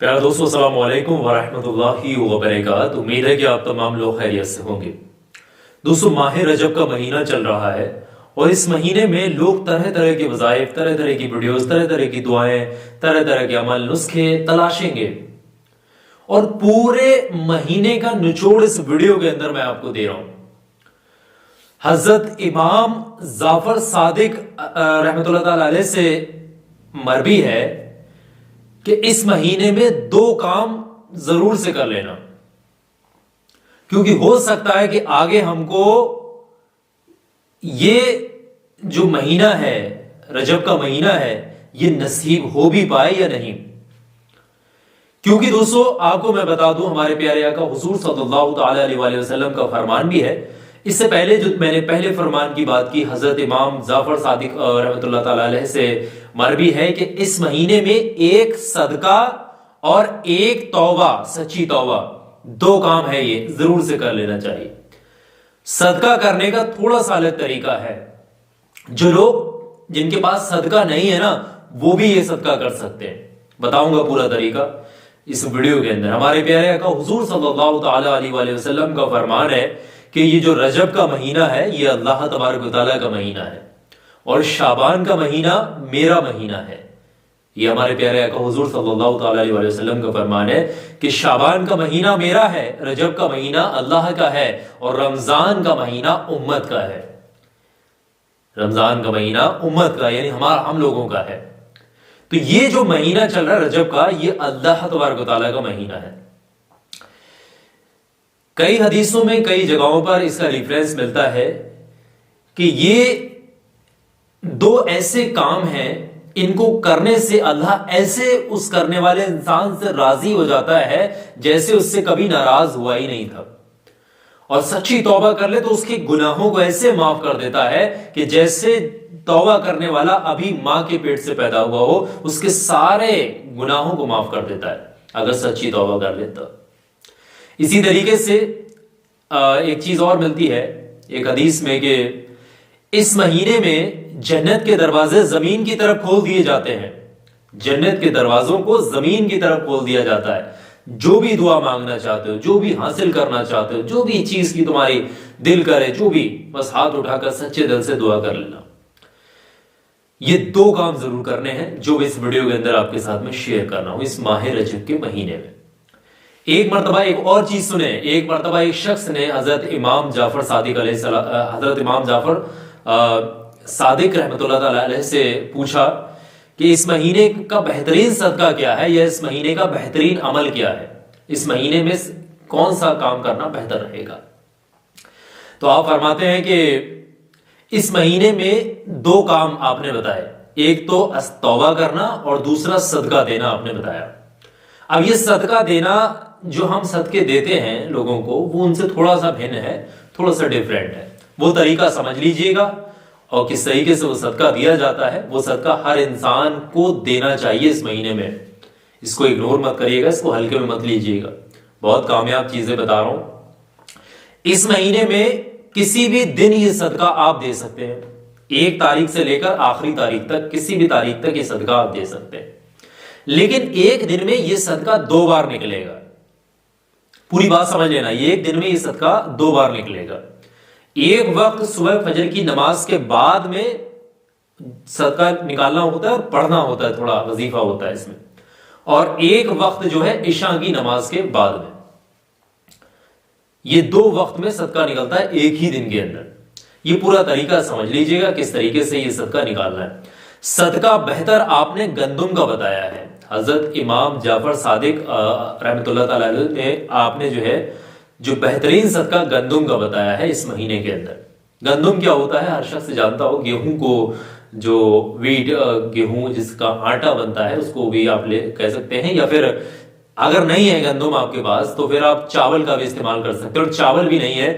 प्यारे दोस्तों, अस्सलाम वालेकुम वरहमतुल्लाहि वबरकातुहू। उम्मीद है कि आप तमाम लोग खैरियत से होंगे। दोस्तों, माह रजब का महीना चल रहा है और इस महीने में लोग तरह तरह के वज़ाइफ, तरह तरह की वीडियोस, तरह तरह की दुआएं, तरह तरह के अमल नुस्खे तलाशेंगे और पूरे महीने का निचोड़ इस वीडियो के अंदर मैं आपको दे रहा हूं। हजरत इमाम जाफर सादिक रहमतुल्लाह ताला अलैह से मरवी है कि इस महीने में दो काम जरूर से कर लेना, क्योंकि हो सकता है कि आगे हमको ये जो महीना है, रजब का महीना है, ये नसीब हो भी पाए या नहीं। क्योंकि दोस्तों, आपको मैं बता दूं, हमारे प्यारे आका हुजूर सल्लल्लाहु अलैहि वसल्लम का फरमान भी है। इससे पहले जो मैंने पहले फरमान की बात की, हजरत इमाम जाफर सादिक रहमतुल्लाह ताला अलैह से मरवी है कि इस महीने में एक सदका और एक तौबा, सच्ची तौबा, दो काम है, ये जरूर से कर लेना चाहिए। सदका करने का थोड़ा सा अलग तरीका है। जो लोग जिनके पास सदका नहीं है ना, वो भी ये सदका कर सकते हैं। बताऊंगा पूरा तरीका इस वीडियो के अंदर। हमारे प्यारे आका हुजूर सल्लल्लाहु अलैहि वसल्लम का फरमान है कि ये जो रजब का महीना है, ये अल्लाह तबारक व तआला का महीना है और शाबान का महीना मेरा महीना है। ये हमारे प्यारे आका हुजूर सल्लल्लाहु अलैहि वसल्लम का फरमान है कि शाबान का महीना मेरा है, रजब का महीना अल्लाह का है और रमजान का महीना उम्मत का है। रमजान का महीना उम्मत का, यानी हम लोगों का है। तो ये जो महीना चल रहा है रजब का, ये अल्लाह तबारक व तआला का महीना है। कई हदीसों में, कई जगहों पर इसका रेफरेंस मिलता है कि ये दो ऐसे काम हैं, इनको करने से अल्लाह ऐसे उस करने वाले इंसान से राजी हो जाता है जैसे उससे कभी नाराज हुआ ही नहीं था। और सच्ची तौबा कर ले तो उसके गुनाहों को ऐसे माफ कर देता है कि जैसे तौबा करने वाला अभी मां के पेट से पैदा हुआ हो, उसके सारे गुनाहों को माफ कर देता है अगर सच्ची तौबा कर ले तो। इसी तरीके से एक चीज और मिलती है एक हदीस में कि इस महीने में जन्नत के दरवाजे जमीन की तरफ खोल दिए जाते हैं। जन्नत के दरवाजों को जमीन की तरफ खोल दिया जाता है। जो भी दुआ मांगना चाहते हो, जो भी हासिल करना चाहते हो, जो भी चीज की तुम्हारी दिल करे, जो भी, बस हाथ उठाकर सच्चे दिल से दुआ कर लेना। ये दो काम जरूर करने हैं जो इस वीडियो के अंदर आपके साथ में शेयर करना हूं इस माह रजब के महीने में। एक मरतबा एक और चीज सुने। एक मरतबा एक शख्स ने हजरत इमाम जाफर सादिक रहमतुल्लाह ताला अलैह से पूछा कि इस महीने का बेहतरीन सदका क्या है, या इस महीने का बेहतरीन अमल क्या है, इस महीने में कौन सा काम करना बेहतर रहेगा। तो आप फरमाते हैं कि इस महीने में दो काम आपने बताए, एक तो तौबा करना और दूसरा सदका देना आपने बताया। अब ये सदका देना जो हम सदके देते हैं लोगों को, वो उनसे थोड़ा सा भिन्न है, थोड़ा सा डिफरेंट है। वो तरीका समझ लीजिएगा और किस तरीके से वो सदका दिया जाता है। वो सदका हर इंसान को देना चाहिए इस महीने में। इसको इग्नोर मत करिएगा, इसको हल्के में मत लीजिएगा। बहुत कामयाब चीजें बता रहा हूं। इस महीने में किसी भी दिन ये सदका आप दे सकते हैं। 1 तारीख से लेकर आखिरी तारीख तक, किसी भी तारीख तक ये सदका आप दे सकते हैं। लेकिन एक दिन में ये सदका 2 बार निकलेगा। पूरी बात समझ लेना, ये एक दिन में ये सदका 2 बार निकलेगा। एक वक्त सुबह फजर की नमाज के बाद में सदका निकालना होता है और पढ़ना होता है, थोड़ा वजीफा होता है इसमें, और एक वक्त जो है इशा की नमाज के बाद में। ये 2 वक्त में सदका निकलता है एक ही दिन के अंदर। ये पूरा तरीका समझ लीजिएगा किस तरीके से ये सदका निकालना है। सदका बेहतर आपने गंदुम का बताया है। हजरत इमाम जाफर सादिक रहमतुल्लाह ताला अलैह ने आपने जो बेहतरीन सदका गंदुम का बताया है इस महीने के अंदर। गंदुम क्या होता है, हर शख्स जानता हो। गेहूं को, जो वीट गेहूं जिसका आटा बनता है, उसको भी आप कह सकते हैं, या फिर अगर नहीं है गंदुम आपके पास तो फिर आप चावल का भी इस्तेमाल कर सकते हैं। और चावल भी नहीं है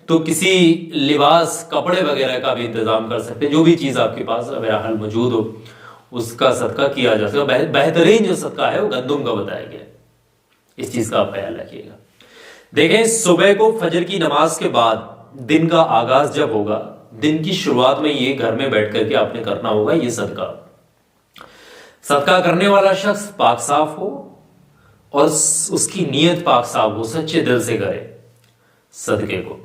तो किसी लिबास, कपड़े वगैरह का भी इंतजाम कर सकते हैं। जो भी चीज आपके पास बहरहाल मौजूद हो, उसका सदका किया जा सकता है। बेहतरीन जो सदका है वो गंदुम का बताया गया। इस चीज का आप ख्याल रखिएगा। देखें, सुबह को फजर की नमाज के बाद दिन का आगाज जब होगा, दिन की शुरुआत में ये घर में बैठ करके आपने करना होगा ये सदका। सदका करने वाला शख्स पाक साफ हो, और उसकी नीयत पाक साफ हो, सच्चे दिल से करे सदके को।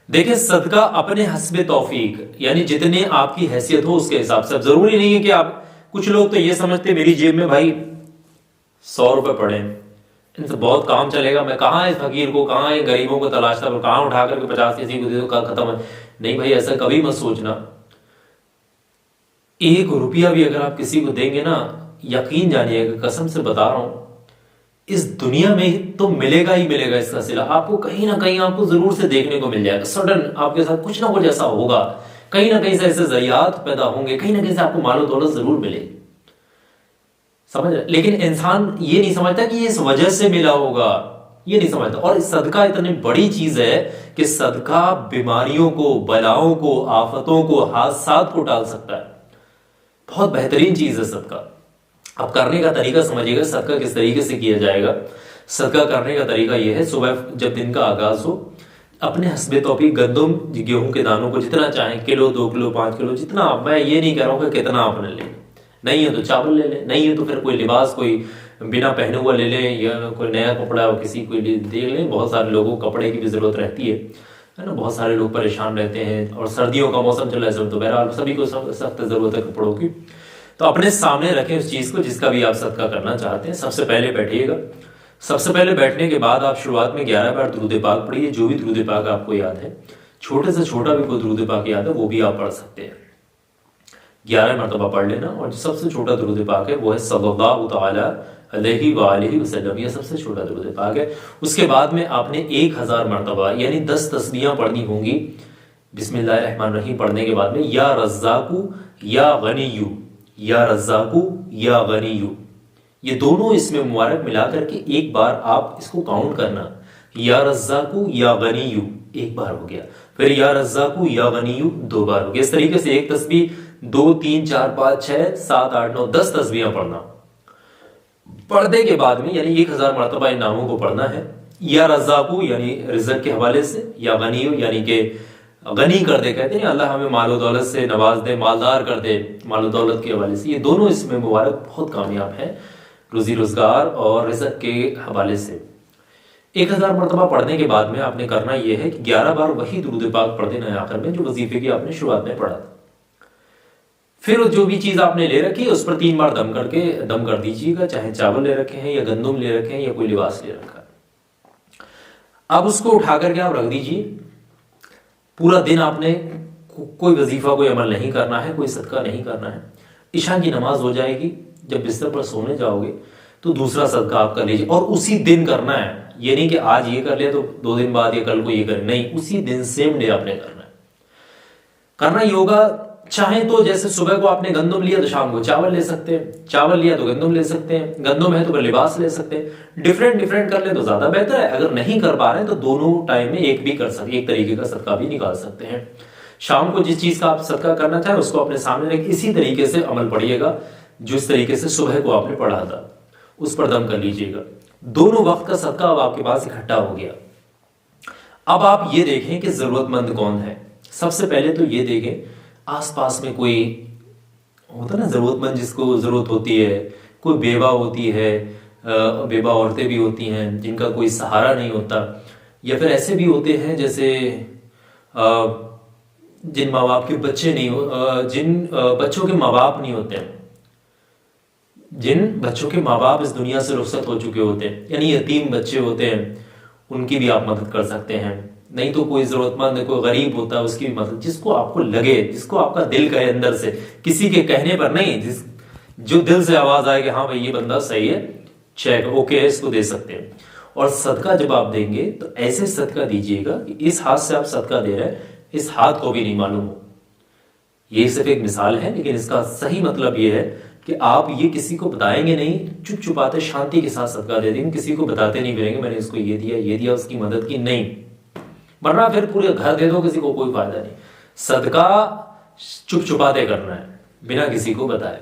देखिए सदका अपने हस्बे तौफीक, यानी जितने आपकी हैसियत हो उसके हिसाब से। अब जरूरी नहीं है कि आप, कुछ लोग तो ये समझते मेरी जेब में भाई 100 रुपए पड़े, इनसे बहुत काम चलेगा, मैं कहाँ इस फकीर को, कहाँ इन गरीबों को तलाशता हूँ, कहाँ उठा करके 50 किसी को दे दो, खत्म है। नहीं भाई, ऐसा कभी मत सोचना। 1 रुपया भी अगर आप किसी को देंगे ना, यकीन जानिएगा, कसम से बता रहा हूं, इस दुनिया में तो मिलेगा ही मिलेगा इसका सिला आपको, कहीं ना कहीं आपको जरूर से देखने को मिल जाएगा। सडन आपके साथ कुछ ना कुछ ऐसा होगा, कहीं ना कहीं से ऐसे जरियात पैदा होंगे, कहीं ना कहीं से आपको मालो दौलत जरूर मिलेगी, समझ रहे। लेकिन इंसान ये नहीं समझता कि ये इस वजह से मिला होगा, ये नहीं समझता। और सदका इतनी बड़ी चीज है कि सदका बीमारियों को, बलाओं को, आफतों को, हादसात को टाल सकता है। बहुत बेहतरीन चीज है सदका। अब करने का तरीका समझिएगा, सदका किस तरीके से किया जाएगा। सदका करने का तरीका यह है, सुबह जब दिन का आगाज हो, अपने हस्बे तौफीक गंदम गेहूं के दानों को जितना चाहें, किलो 2 किलो 5 किलो जितना, मैं ये नहीं कह रहा हूं कि कितना आपने ले, नहीं है तो चावल ले लें, नहीं है तो फिर कोई लिबास कोई बिना पहने हुआ ले लें, या कोई नया कपड़ा किसी को देख लें। बहुत सारे लोगों को कपड़े की भी जरूरत रहती है ना, बहुत सारे लोग परेशान रहते हैं, और सर्दियों का मौसम चल रहा है, तो बहरहाल सभी को सख्त जरूरत है कपड़ों की। तो अपने सामने रखें उस चीज को जिसका भी आप सदका करना चाहते हैं। सबसे पहले बैठिएगा, सबसे पहले बैठने के बाद आप शुरुआत में 11 बार दुरूद पाक पढ़िए, जो भी दुरूद पाक आपको याद है। छोटे से छोटा भी कोई दुरूद पाक याद है वो भी आप पढ़ सकते हैं, 11 मरतबा पढ़ लेना। और जो सबसे छोटा दुरूद पाक है वो है सल्लल्लाहु तआला अलैहि वालिहि वसल्लम, यह सबसे छोटा दुरूद पाक है। उसके बाद में आपने 1000 मरतबा यानी 10 तस्बीहां पढ़नी होंगी बिस्मिल्लाहिर्रहमानिर्रहीम पढ़ने के बाद में, या रज़्ज़ाकू या गनियू, या रज़्ज़ाकू या गनियू, ये दोनों इसमें मुबारक मिला करके एक बार आप इसको काउंट करना, या रज़्ज़ाकू या गनियू 1 बार हो गया, फिर या रज़्ज़ाकू या गनियू 2 बार हो गया। इस तरीके से एक तस्बीह 2 3 4 5 6 7 8 9 10 तस्बीहां पढ़ना। पढ़ने के बाद में यानी 1000 मरतबा इन नामों को पढ़ना है। या रज़्ज़ाकू यानी रिज़्क़ के हवाले से, या गनियू यानी कि गनी कर दे, कहते हैं अल्लाह हमें मालो दौलत से नवाज दे, मालदार कर दे, मालो दौलत के हवाले से। ये दोनों इसमें मुबारक बहुत कामयाब है, रोजी रोजगार और रिज़्क़ के हवाले से। 1000 मरतबा पढ़ने के बाद में आपने करना यह है कि 11 बार वही दुरूद पाक पढ़ देना है आखिर में, जो वजीफे की आपने शुरुआत में पढ़ा था। फिर जो भी चीज आपने ले रखी है उस पर 3 बार दम कर दीजिएगा, चाहे चावल ले रखे हैं या गंदम ले रखे हैं या कोई लिबास ले रखा है। अब उसको उठा करके आप रख दीजिए। पूरा दिन आपने कोई वजीफा कोई अमल नहीं करना है, कोई सदका नहीं करना है। इशा की नमाज हो जाएगी, जब बिस्तर पर सोने जाओगे तो दूसरा सदका आप कर लीजिए, और उसी दिन करना है। ये नहीं कि आज ये कर लिया तो 2 दिन बाद या कल को ये करें, नहीं, उसी दिन सेम डे आपने करना ही होगा। चाहे तो जैसे सुबह को आपने गंदम लिया तो शाम को चावल ले सकते हैं, चावल लिया तो गंदम ले सकते हैं, गंदम है तो फिर लिबास ले सकते हैं। डिफरेंट कर ले तो ज्यादा बेहतर है। अगर नहीं कर पा रहे हैं तो दोनों टाइम में एक भी कर सकते, एक तरीके का सदका भी निकाल सकते हैं। शाम को जिस चीज का आप सदका करना चाहें उसको अपने सामने रख, इसी तरीके से अमल पढ़िएगा जिस तरीके से सुबह को आपने पढ़ा था, उस पर दम कर लीजिएगा। दोनों वक्त का सदका अब आपके पास इकट्ठा हो गया। अब आप ये देखें कि जरूरतमंद कौन है। सबसे पहले तो ये देखें आसपास में कोई होता ना जरूरतमंद, जिसको जरूरत होती है, कोई बेवा होती है, बेवा औरतें भी होती हैं जिनका कोई सहारा नहीं होता, या फिर ऐसे भी होते हैं जैसे जिन माँ बाप के बच्चे नहीं हो, जिन बच्चों के माँ बाप नहीं होते हैं, जिन बच्चों के माँ बाप इस दुनिया से रुखसत हो चुके होते हैं, यानी यतीम बच्चे होते हैं, उनकी भी आप मदद कर सकते हैं। नहीं तो कोई जरूरतमंद कोई गरीब होता है उसकी भी मदद, जिसको आपको लगे, जिसको आपका दिल कहे अंदर से, किसी के कहने पर नहीं, जो दिल से आवाज आए कि हाँ भाई ये बंदा सही है, चेक ओके है, इसको दे सकते हैं। और सदका जब आप देंगे तो ऐसे सदका दीजिएगा कि इस हाथ से आप सदका दे रहे हैं इस हाथ को भी नहीं मालूम हो। ये सिर्फ एक मिसाल है, लेकिन इसका सही मतलब ये है कि आप ये किसी को बताएंगे नहीं, चुप चुपाते शांति के साथ सदका दे देंगे, किसी को बताते नहीं फिरेंगे मैंने इसको ये दिया उसकी मदद की, नहीं, वरना फिर पूरे घर दे दो, किसी को कोई फायदा नहीं। सदका चुप चुपाते करना है बिना किसी को बताए।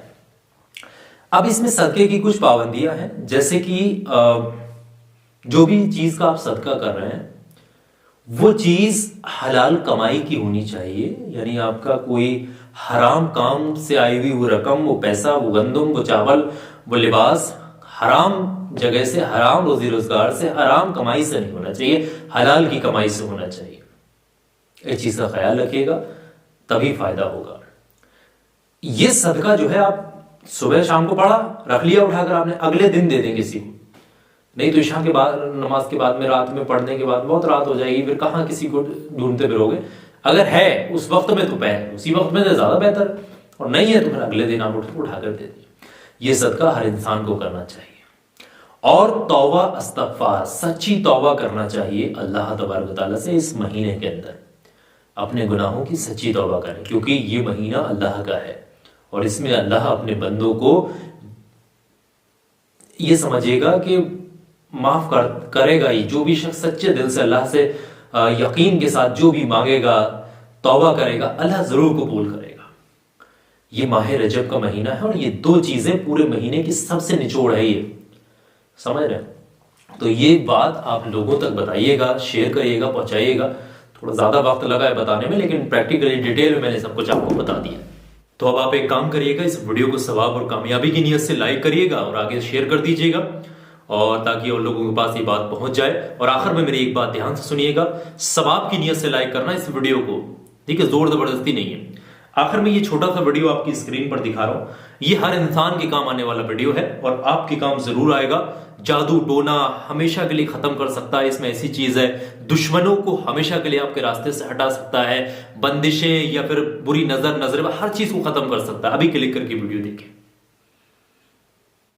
अब इसमें सदके की कुछ पाबंदियां हैं, जैसे कि जो भी चीज का आप सदका कर रहे हैं वो चीज हलाल कमाई की होनी चाहिए, यानी आपका कोई हराम काम से आई हुई वो रकम, वो पैसा, वो गंदम, वो चावल, वो लिबास हराम जगह से, हराम रोजी रोजगार से, हराम कमाई से नहीं होना चाहिए, हलाल की कमाई से होना चाहिए। इस चीज का ख्याल रखिएगा, तभी फायदा होगा। ये सदका जो है आप सुबह शाम को पढ़ा, रख लिया उठाकर आपने, अगले दिन दे दें किसी को, नहीं तो ईशा के बाद, नमाज के बाद में, रात में पढ़ने के बाद बहुत रात हो जाएगी, फिर कहाँ किसी को ढूंढते फिरोगे। अगर है उस वक्त में तो उसी वक्त में तो ज्यादा बेहतर, और नहीं है तो फिर अगले दिन आप उठाकर दे दीजिए। ये सदका हर इंसान को करना चाहिए। और तौबा इस्तग़फ़ार, सच्ची तौबा करना चाहिए अल्लाह तबारक व तआला से इस महीने के अंदर। अपने गुनाहों की सच्ची तौबा करें, क्योंकि ये महीना अल्लाह का है और इसमें अल्लाह अपने बंदों को ये समझिएगा कि माफ करेगा ही। जो भी शख्स सच्चे दिल से अल्लाह से यकीन के साथ जो भी मांगेगा, तौबा करेगा, अल्लाह जरूर कबूल करेगा। ये माह रजब का महीना है और ये दो चीजें पूरे महीने की सबसे निचोड़ है, ये समझ रहे हैं। तो ये बात आप लोगों तक बताइएगा, शेयर करिएगा, पहुंचाइएगा। थोड़ा ज्यादा वक्त लगा है बताने में, लेकिन प्रैक्टिकली डिटेल में मैंने सब कुछ आपको बता दिया। तो अब आप एक काम करिएगा, इस वीडियो को सवाब और कामयाबी की नीयत से लाइक करिएगा और आगे शेयर कर दीजिएगा, और ताकि और लोगों के पास ये बात पहुंच जाए। और आखिर में मेरी एक बात ध्यान से सुनिएगा, सवाब की नीयत से लाइक करना इस वीडियो को, ठीक है, जोर जबरदस्ती नहीं है। आखिर में ये छोटा सा वीडियो आपकी स्क्रीन पर दिखा रहा हूं, ये हर इंसान के काम आने वाला वीडियो है और आपके काम जरूर आएगा। जादू टोना हमेशा के लिए खत्म कर सकता है, इसमें ऐसी चीज है, दुश्मनों को हमेशा के लिए आपके रास्ते से हटा सकता है, बंदिशें या फिर बुरी नजर, हर चीज को खत्म कर सकता है। अभी क्लिक करके वीडियो देखिए।